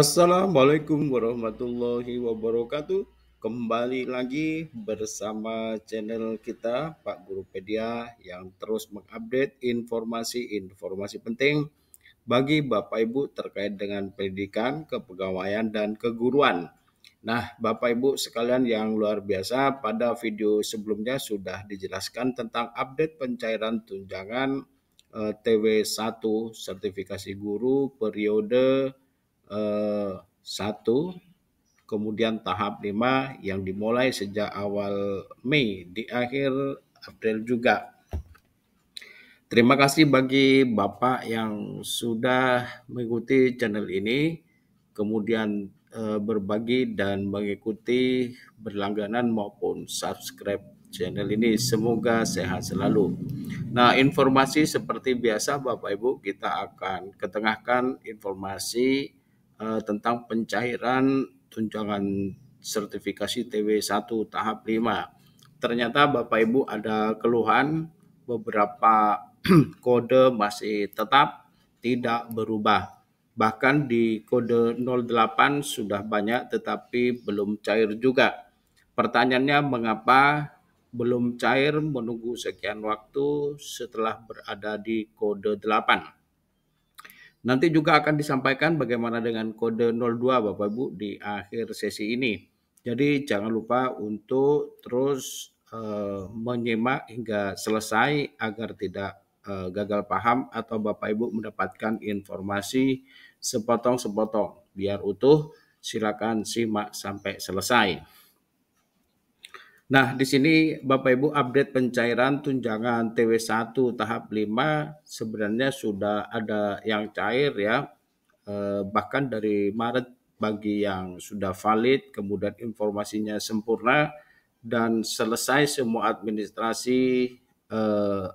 Assalamualaikum warahmatullahi wabarakatuh. Kembali lagi bersama channel kita Pak Gurupedia yang terus mengupdate informasi-informasi penting bagi Bapak Ibu terkait dengan pendidikan, kepegawaian, dan keguruan. Nah, Bapak Ibu sekalian yang luar biasa, pada video sebelumnya sudah dijelaskan tentang update pencairan tunjangan TW1 sertifikasi guru periode 1, kemudian tahap 5 yang dimulai sejak awal Mei di akhir April juga. Terima kasih bagi Bapak yang sudah mengikuti channel ini, kemudian berbagi dan mengikuti berlangganan maupun subscribe channel ini. Semoga sehat selalu. Nah, informasi seperti biasa Bapak Ibu, kita akan ketengahkan informasi tentang pencairan tunjangan sertifikasi TW1 tahap 5. Ternyata Bapak Ibu ada keluhan beberapa kode masih tetap tidak berubah. Bahkan di kode 08 sudah banyak tetapi belum cair juga. Pertanyaannya mengapa belum cair menunggu sekian waktu setelah berada di kode 8. Nanti juga akan disampaikan bagaimana dengan kode 02 Bapak Ibu di akhir sesi ini. Jadi jangan lupa untuk terus menyimak hingga selesai agar tidak gagal paham atau Bapak Ibu mendapatkan informasi sepotong-sepotong. Biar utuh, silakan simak sampai selesai. Nah, di sini Bapak Ibu update pencairan tunjangan TW1 tahap 5 sebenarnya sudah ada yang cair ya. Bahkan dari Maret bagi yang sudah valid, kemudian informasinya sempurna dan selesai semua administrasi, eh,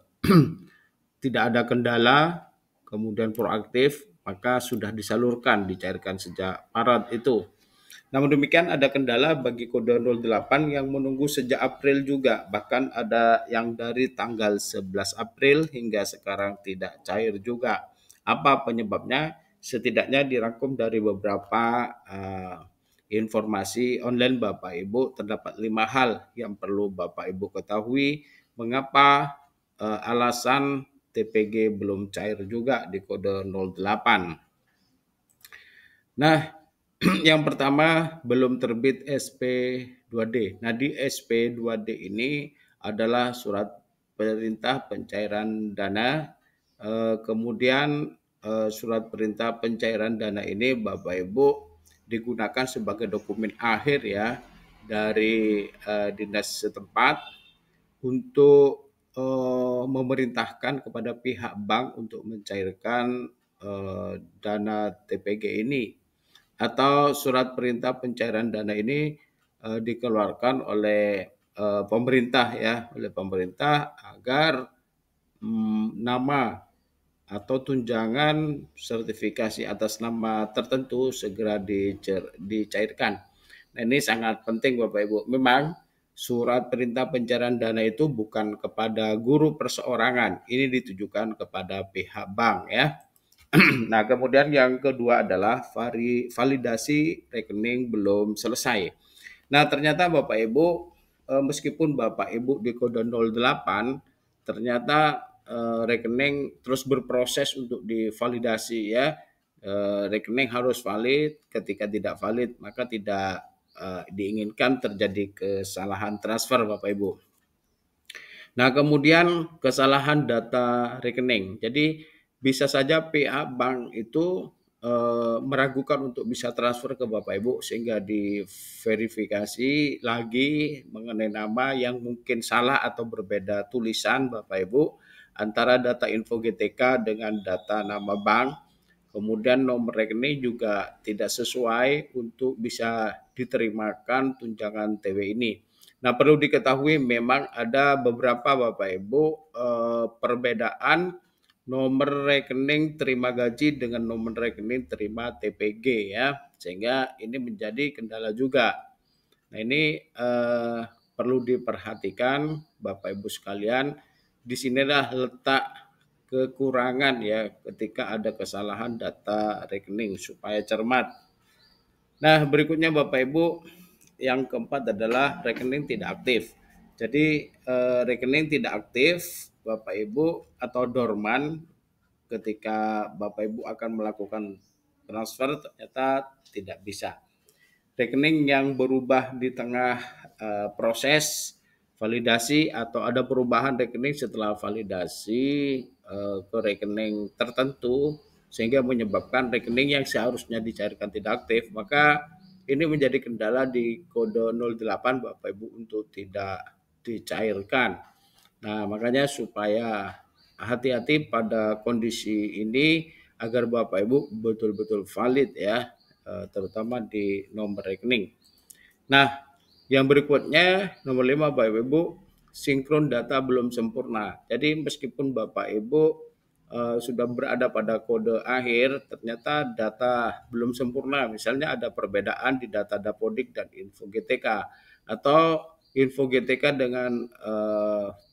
tidak ada kendala, kemudian proaktif, maka sudah disalurkan, dicairkan sejak Maret itu. Namun demikian ada kendala bagi kode 08 yang menunggu sejak April juga. Bahkan ada yang dari tanggal 11 April hingga sekarang tidak cair juga. Apa penyebabnya? Setidaknya dirangkum dari beberapa informasi online Bapak Ibu, terdapat 5 hal yang perlu Bapak Ibu ketahui mengapa alasan TPG belum cair juga di kode 08. Nah, yang pertama belum terbit SP2D. Nah, di SP2D ini adalah surat perintah pencairan dana. Kemudian surat perintah pencairan dana ini Bapak Ibu digunakan sebagai dokumen akhir ya dari dinas setempat untuk memerintahkan kepada pihak bank untuk mencairkan dana TPG ini, atau surat perintah pencairan dana ini dikeluarkan oleh pemerintah ya, oleh pemerintah agar nama atau tunjangan sertifikasi atas nama tertentu segera dicairkan. Nah, ini sangat penting Bapak Ibu. Memang surat perintah pencairan dana itu bukan kepada guru perseorangan, ini ditujukan kepada pihak bank ya. Nah, kemudian yang kedua adalah validasi rekening belum selesai. Nah, ternyata Bapak Ibu, meskipun Bapak Ibu di kode 08, ternyata rekening terus berproses untuk divalidasi ya. Rekening harus valid, ketika tidak valid maka tidak diinginkan terjadi kesalahan transfer Bapak Ibu. Nah, kemudian kesalahan data rekening. Jadi bisa saja pihak bank itu meragukan untuk bisa transfer ke Bapak Ibu sehingga diverifikasi lagi mengenai nama yang mungkin salah atau berbeda tulisan Bapak Ibu antara data info GTK dengan data nama bank. Kemudian nomor rekening juga tidak sesuai untuk bisa diterimakan tunjangan TW ini. Nah, perlu diketahui memang ada beberapa Bapak Ibu perbedaan nomor rekening terima gaji dengan nomor rekening terima TPG ya, sehingga ini menjadi kendala juga. Nah, ini perlu diperhatikan Bapak Ibu sekalian. Di sinilah letak kekurangan ya ketika ada kesalahan data rekening, supaya cermat. Nah, berikutnya Bapak Ibu, yang keempat adalah rekening tidak aktif. Jadi rekening tidak aktif Bapak Ibu atau dorman ketika Bapak Ibu akan melakukan transfer ternyata tidak bisa. Rekening yang berubah di tengah proses validasi atau ada perubahan rekening setelah validasi ke rekening tertentu sehingga menyebabkan rekening yang seharusnya dicairkan tidak aktif, maka ini menjadi kendala di kode 08 Bapak Ibu untuk tidak dicairkan. Nah, makanya supaya hati-hati pada kondisi ini agar Bapak Ibu betul-betul valid ya, terutama di nomor rekening. Nah, yang berikutnya nomor 5 Bapak Ibu, sinkron data belum sempurna. Jadi meskipun Bapak Ibu sudah berada pada kode akhir, ternyata data belum sempurna. Misalnya ada perbedaan di data Dapodik dan info GTK atau info GTK dengan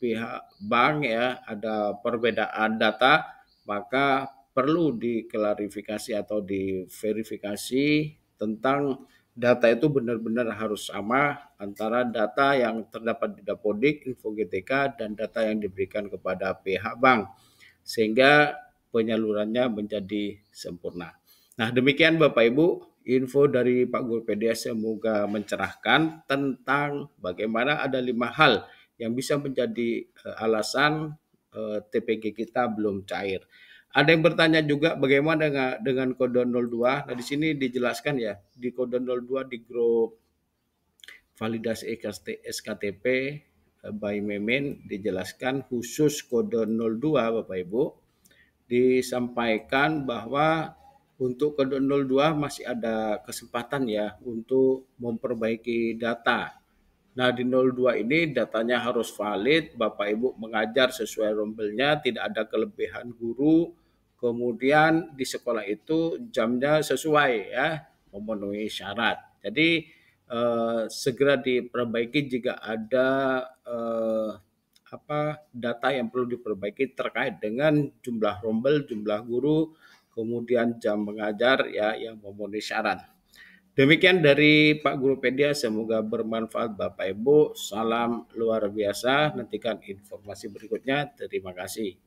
pihak bank ya, ada perbedaan data, maka perlu diklarifikasi atau diverifikasi tentang data itu benar-benar harus sama antara data yang terdapat di Dapodik, info GTK, dan data yang diberikan kepada pihak bank, sehingga penyalurannya menjadi sempurna. Nah, demikian Bapak Ibu, info dari Pak Guru PDS semoga mencerahkan tentang bagaimana ada 5 hal yang bisa menjadi alasan TPG kita belum cair. Ada yang bertanya juga bagaimana dengan kode 02. Nah, di sini dijelaskan ya, di kode 02 di grup validasi SKTP by Memin dijelaskan khusus kode 02 Bapak Ibu disampaikan bahwa untuk kode 02 masih ada kesempatan ya untuk memperbaiki data. Nah, di 02 ini datanya harus valid, Bapak Ibu mengajar sesuai rombelnya, tidak ada kelebihan guru, kemudian di sekolah itu jamnya sesuai ya, memenuhi syarat. Jadi segera diperbaiki jika ada data yang perlu diperbaiki terkait dengan jumlah rombel, jumlah guru, kemudian jam mengajar ya yang memenuhi syarat. Demikian dari Pak Guru Pedia, semoga bermanfaat Bapak Ibu. Salam luar biasa. Nantikan informasi berikutnya. Terima kasih.